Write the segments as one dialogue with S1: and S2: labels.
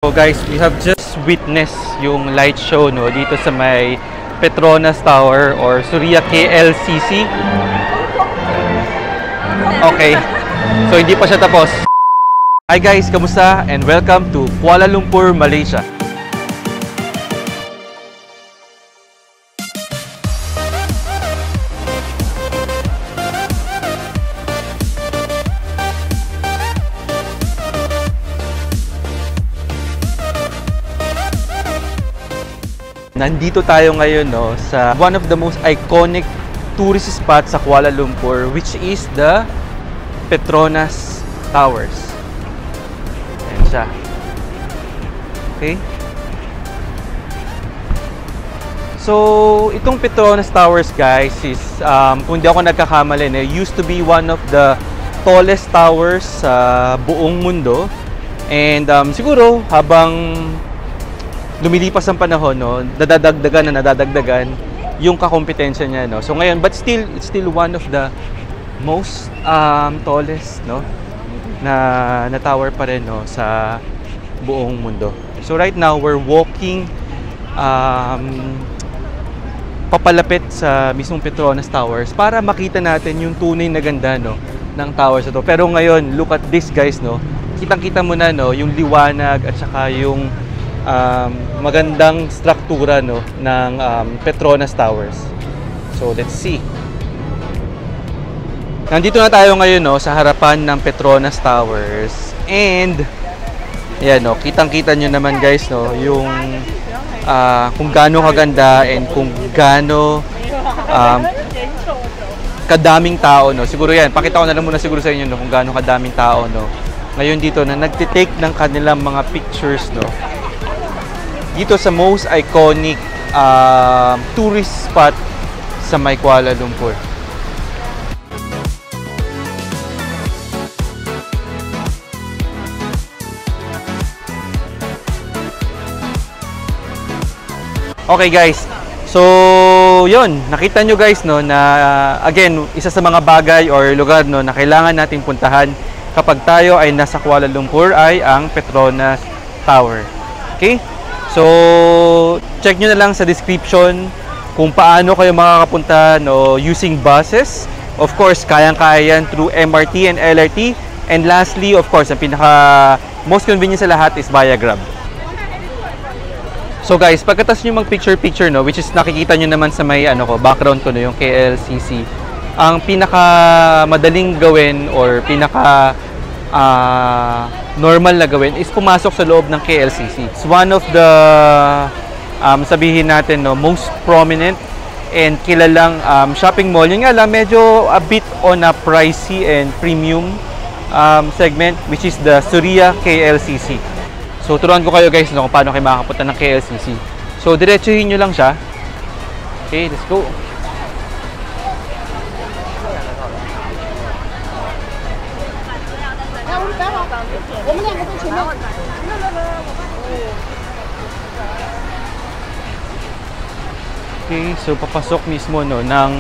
S1: So guys, we have just witnessed yung light show no dito sa may Petronas Tower or Suria KLCC. Okay. So hindi pa siya tapos. Hi guys, kamusta? And welcome to Kuala Lumpur, Malaysia. Nandito tayo ngayon no sa one of the most iconic tourist spots sa Kuala Lumpur, which is the Petronas Towers. Ayan siya. Okay. So, itong Petronas Towers guys is, kung di ako nagkakamali, used to be one of the tallest towers sa buong mundo. And siguro habang lumilipas ang panahon, no, nadadagdagan yung kakompetensya niya, no. So ngayon, but it's still one of the most tallest, no, na tower pa rin, no, sa buong mundo. So right now, we're walking papalapit sa mismong Petronas Towers para makita natin yung tunay na ganda, no, ng towers ito. Pero ngayon, look at this guys, no. Kitang-kita mo na, no, yung liwanag at saka yung magandang struktura, no, ng Petronas Towers. So let's see. Nandito na tayo ngayon, no, sa harapan ng Petronas Towers. And ayan, no, kitang-kita nyo naman guys, no, yung kung gaano kaganda and kung gaano kadaming tao, no. Siguro yan, pakita ko na lang muna siguro sa inyo, no, kung gaano kadaming tao, no, ngayon dito na nagtitake ng kanilang mga pictures, no, dito sa most iconic tourist spot sa may Kuala Lumpur. Okay guys, so yun, nakita nyo guys, no, na again, isa sa mga bagay or lugar, no, na kailangan nating puntahan kapag tayo ay nasa Kuala Lumpur ay ang Petronas Tower. Okay? So, check nyo na lang sa description kung paano kayo makakapunta, no, using buses. Of course, kayang-kaya yan through MRT and LRT. And lastly, of course, ang pinaka most convenient sa lahat is via Grab. So guys, pagkatas nyo mag-picture-picture, no, which is nakikita nyo naman sa may background ko, no, yung KLCC. Ang pinaka madaling gawin or pinaka normal na gawin is pumasok sa loob ng KLCC. It's one of the sabihin natin, no, most prominent and kilalang shopping mall. Yun nga lang, medyo a bit on a pricey and premium segment, which is the Suria KLCC. So turuan ko kayo guys, no, kung paano kayo makakapunta ng KLCC. So diretsuhin nyo lang siya. Okay, let's go. Okay, so papasok mismo, no, ng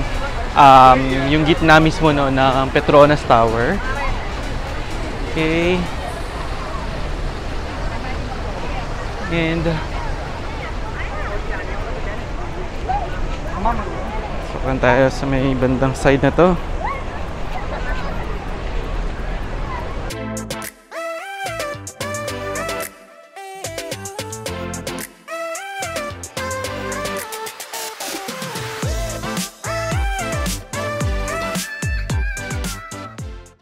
S1: yung gitna mismo, no, ng Petronas Tower. Okay. And so tayo sa may bandang side na to.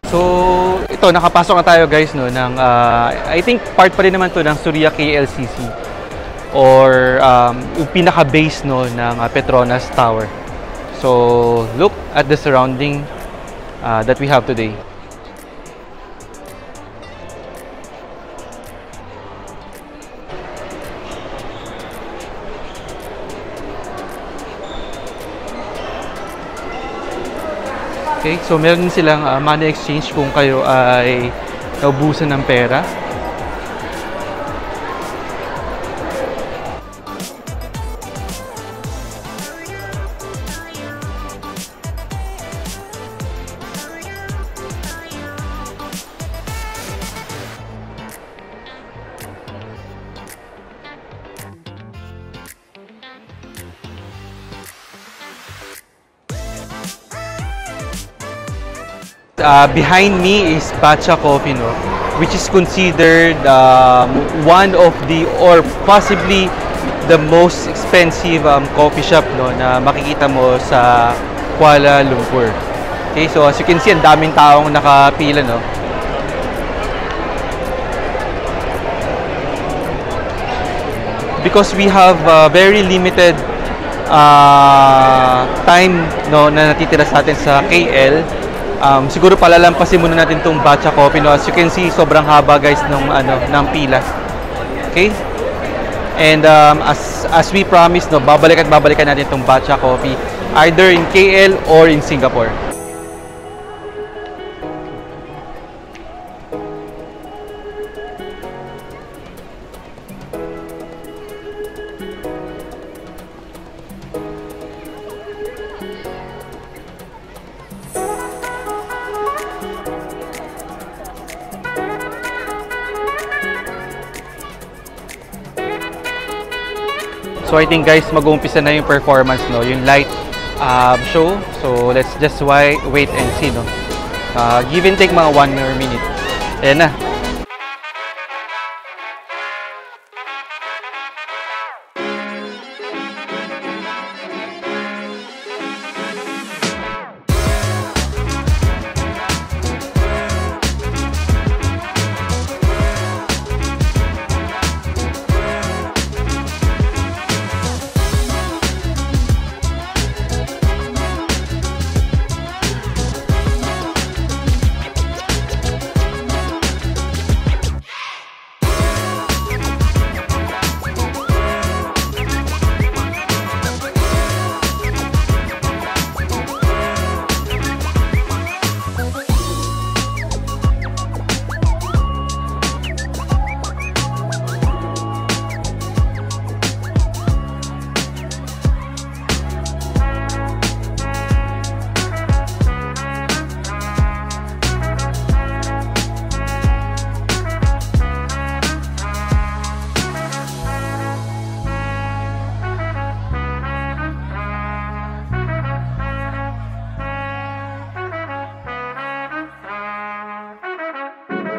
S1: So, ito, nakapasok na tayo guys, no, ng, I think part pa rin naman to ng Suria KLCC or yung pinaka-base, no, ng Petronas Tower. So, look at the surrounding that we have today. Okay, so meron din silang money exchange kung kayo ay naubusan ng pera. Behind me is Bacha Coffee, no, which is considered one of the, or possibly the most expensive coffee shop, no, na makikita mo sa Kuala Lumpur. Okay, so as you can see, ang daming taong nakapila, no. Because we have very limited time, no, na natitira sa atin sa KL, siguro palalampasin muna natin tong Bacha Coffee, no. As you can see, sobrang haba guys ng pila. Okay? And as we promised, no, babalikan natin tong Bacha Coffee either in KL or in Singapore. So I think guys, mag-uumpisa na yung performance, no, yung light show. So let's just wait and see, no. Give and take mga 1 more minute. Ayan na.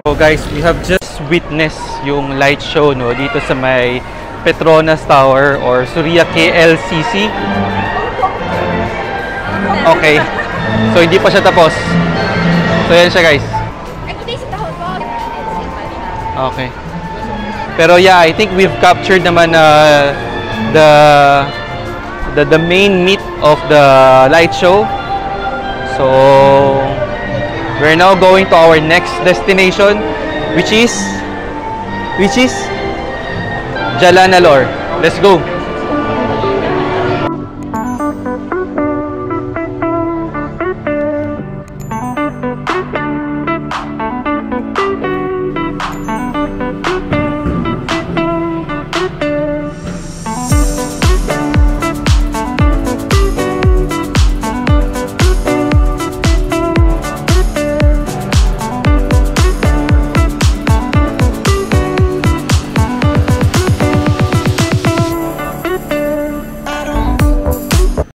S1: So guys, we have just witnessed yung light show, no, dito sa may Petronas Tower or Suria KLCC. Okay. So hindi pa siya tapos. So yan siya guys. Okay. Pero yeah, I think we've captured naman the main meat of the light show. So we're now going to our next destination, which is Jalanalor. Let's go.